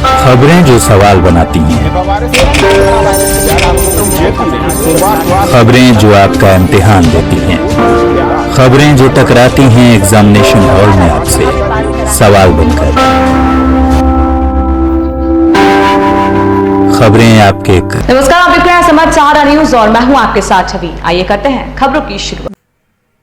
खबरें जो सवाल बनाती हैं, खबरें जो आपका इम्तिहान लेती हैं, खबरें जो टकराती हैं एग्जामिनेशन हॉल में आपसे सवाल बनकर। खबरें आपके नमस्कार, आप देख रहे हैं समाचार न्यूज और मैं हूं आपके साथ छवि। आइए करते हैं खबरों की शुरुआत।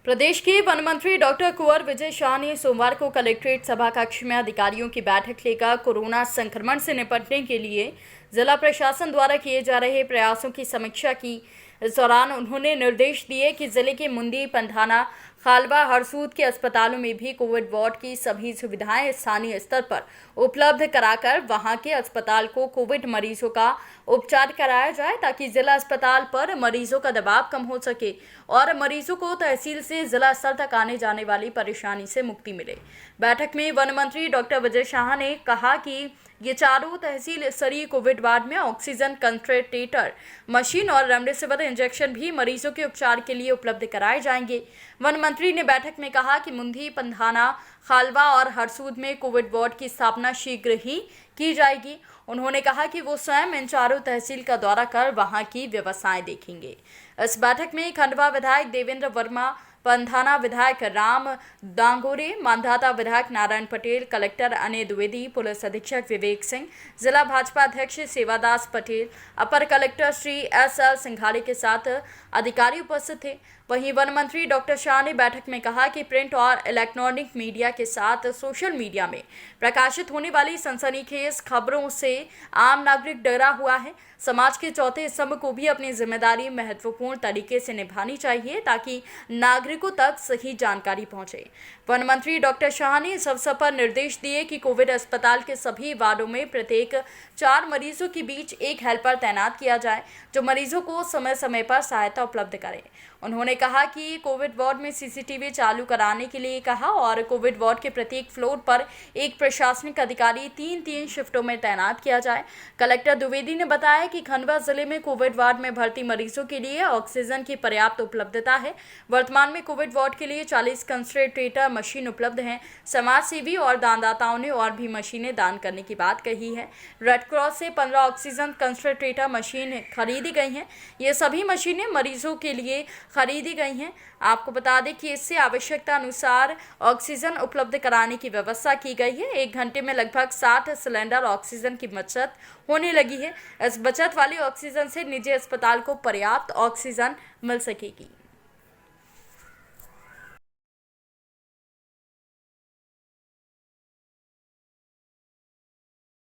प्रदेश के वन मंत्री डॉक्टर कुंवर विजय शाह ने सोमवार को कलेक्ट्रेट सभा कक्ष में अधिकारियों की बैठक लेकर कोरोना संक्रमण से निपटने के लिए जिला प्रशासन द्वारा किए जा रहे प्रयासों की समीक्षा की। इस दौरान उन्होंने निर्देश दिए कि जिले के मुंदी, पंधाना, खालवा, हरसूद के अस्पतालों में भी कोविड वार्ड की सभी सुविधाएं स्थानीय स्तर पर उपलब्ध कराकर वहां के अस्पताल को कोविड मरीजों का उपचार कराया जाए, ताकि जिला अस्पताल पर मरीजों का दबाव कम हो सके और मरीजों को तहसील से जिला स्तर तक आने जाने वाली परेशानी से मुक्ति मिले। बैठक में वन मंत्री डॉक्टर विजय शाह ने कहा कि ये चारों तहसील स्तरीय कोविड वार्ड में ऑक्सीजन कंसंट्रेटर मशीन और रेमडेसिविर इंजेक्शन भी मरीजों के उपचार के लिए उपलब्ध कराए जाएंगे। वन मंत्री ने बैठक में कहा कि मुंदी, पंधाना, खालवा और हरसूद में कोविड वार्ड की स्थापना शीघ्र ही की जाएगी। उन्होंने कहा कि वो स्वयं इन चारों तहसील का दौरा कर वहां की व्यवस्थाएं देखेंगे। इस बैठक में खंडवा विधायक देवेंद्र वर्मा, पंधाना विधायक राम दांगोरे, मांधाता विधायक नारायण पटेल, कलेक्टर अनय द्विवेदी, पुलिस अधीक्षक विवेक सिंह, जिला भाजपा अध्यक्ष सेवादास पटेल, अपर कलेक्टर श्री एस.एल. सिंघाड़े के साथ अधिकारी उपस्थित थे। वहीं वन मंत्री डॉक्टर शाह ने बैठक में कहा कि प्रिंट और इलेक्ट्रॉनिक मीडिया के साथ सोशल मीडिया में प्रकाशित होने वाली सनसनीखेज खबरों से आम नागरिक डरा हुआ है। समाज के चौथे स्तंभ को भी अपनी जिम्मेदारी महत्वपूर्ण तरीके से निभानी चाहिए, ताकि नागरिकों तक सही जानकारी पहुंचे। वन मंत्री डॉक्टर शाह ने इस अवसर पर निर्देश दिए कि कोविड अस्पताल के सभी वार्डों में प्रत्येक 4 मरीजों के बीच एक हेल्पर तैनात किया जाए, जो मरीजों को समय समय पर सहायता उपलब्ध करे। उन्होंने कहा कि कोविड वार्ड में सीसीटीवी चालू कराने के लिए कहा और कोविड वार्ड के प्रत्येक फ्लोर पर एक प्रशासनिक अधिकारी 3-3 शिफ्टों में तैनात किया जाए। कलेक्टर द्विवेदी ने बताया कि खंडवा जिले में कोविड वार्ड में भर्ती मरीजों के लिए ऑक्सीजन की पर्याप्त उपलब्धता है। वर्तमान में कोविड वार्ड के लिए 40 कंसंट्रेटर मशीन उपलब्ध हैं। समाज सेवी और दानदाताओं ने और भी मशीनें दान करने की बात कही है। रेड क्रॉस से 15 ऑक्सीजन कंसंट्रेटर मशीन खरीदी गई हैं। ये सभी मशीनें मरीजों के लिए खरीदी गई हैं। आपको बता दें कि इससे आवश्यकता अनुसार ऑक्सीजन उपलब्ध कराने की व्यवस्था की गई है। 1 घंटे में लगभग 60 सिलेंडर ऑक्सीजन की बचत होने लगी है। इस बचत वाली ऑक्सीजन से निजी अस्पताल को पर्याप्त ऑक्सीजन मिल सकेगी।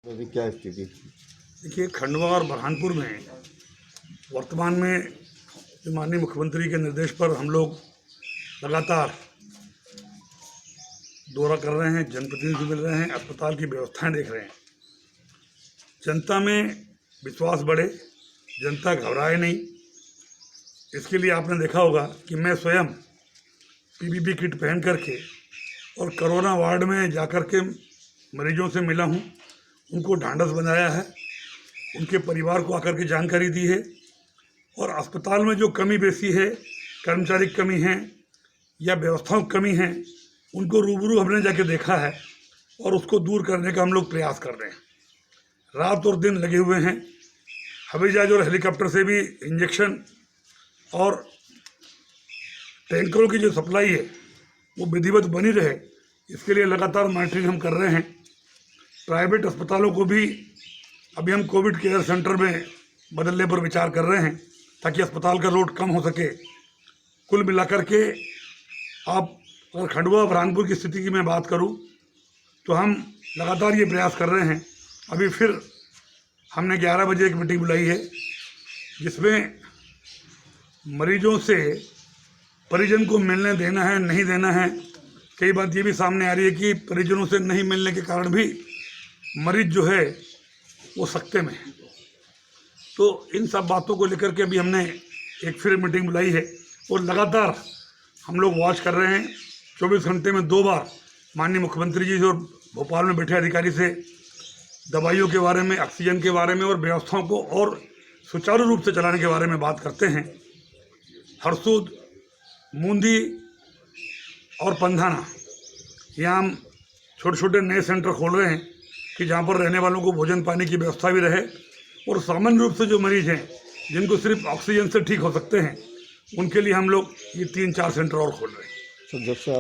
अभी क्या स्थिति? देखिए, खंडवा और बुरहानपुर में वर्तमान में जो माननीय मुख्यमंत्री के निर्देश पर हम लोग लगातार दौरा कर रहे हैं, जनप्रतिनिधि से मिल रहे हैं, अस्पताल की व्यवस्थाएं देख रहे हैं। जनता में विश्वास बढ़े, जनता घबराए नहीं। इसके लिए आपने देखा होगा कि मैं स्वयं पीपीई किट पहन करके और कोरोना वार्ड में जाकर के मरीजों से मिला हूं, उनको ढांढस बनाया है, उनके परिवार को आकर के जानकारी दी है और अस्पताल में जो कमी बेसी है, कर्मचारी की कमी है या व्यवस्थाओं की कमी है, उनको रूबरू हमने जाके देखा है और उसको दूर करने का हम लोग प्रयास कर रहे हैं। रात और दिन लगे हुए हैं। हवाई जहाज और हेलीकॉप्टर से भी इंजेक्शन और टैंकरों की जो सप्लाई है वो विधिवत बनी रहे, इसके लिए लगातार मॉनिटरिंग हम कर रहे हैं। प्राइवेट अस्पतालों को भी अभी हम कोविड केयर सेंटर में बदलने पर विचार कर रहे हैं, ताकि अस्पताल का लोड कम हो सके। कुल मिलाकर के आप अगर खंडवा बुरहानपुर की स्थिति की मैं बात करूं तो हम लगातार ये प्रयास कर रहे हैं। अभी फिर हमने 11 बजे एक मीटिंग बुलाई है, जिसमें मरीजों से परिजन को मिलने देना है नहीं देना है। कई बात ये भी सामने आ रही है कि परिजनों से नहीं मिलने के कारण भी मरीज जो है वो सकते में है। तो इन सब बातों को लेकर के अभी हमने एक फिर मीटिंग बुलाई है और लगातार हम लोग वॉच कर रहे हैं। 24 घंटे में 2 बार माननीय मुख्यमंत्री जी और भोपाल में बैठे अधिकारी से दवाइयों के बारे में, ऑक्सीजन के बारे में और व्यवस्थाओं को और सुचारू रूप से चलाने के बारे में बात करते हैं। हरसूद, मुंदी और पंधाना यहाँ हम छोटे छोटे नए सेंटर खोल रहे हैं, कि जहाँ पर रहने वालों को भोजन पानी की व्यवस्था भी रहे, और सामान्य रूप से जो मरीज हैं जिनको सिर्फ ऑक्सीजन से ठीक हो सकते हैं उनके लिए हम लोग ये 3-4 सेंटर और खोल रहे हैं। तो जब से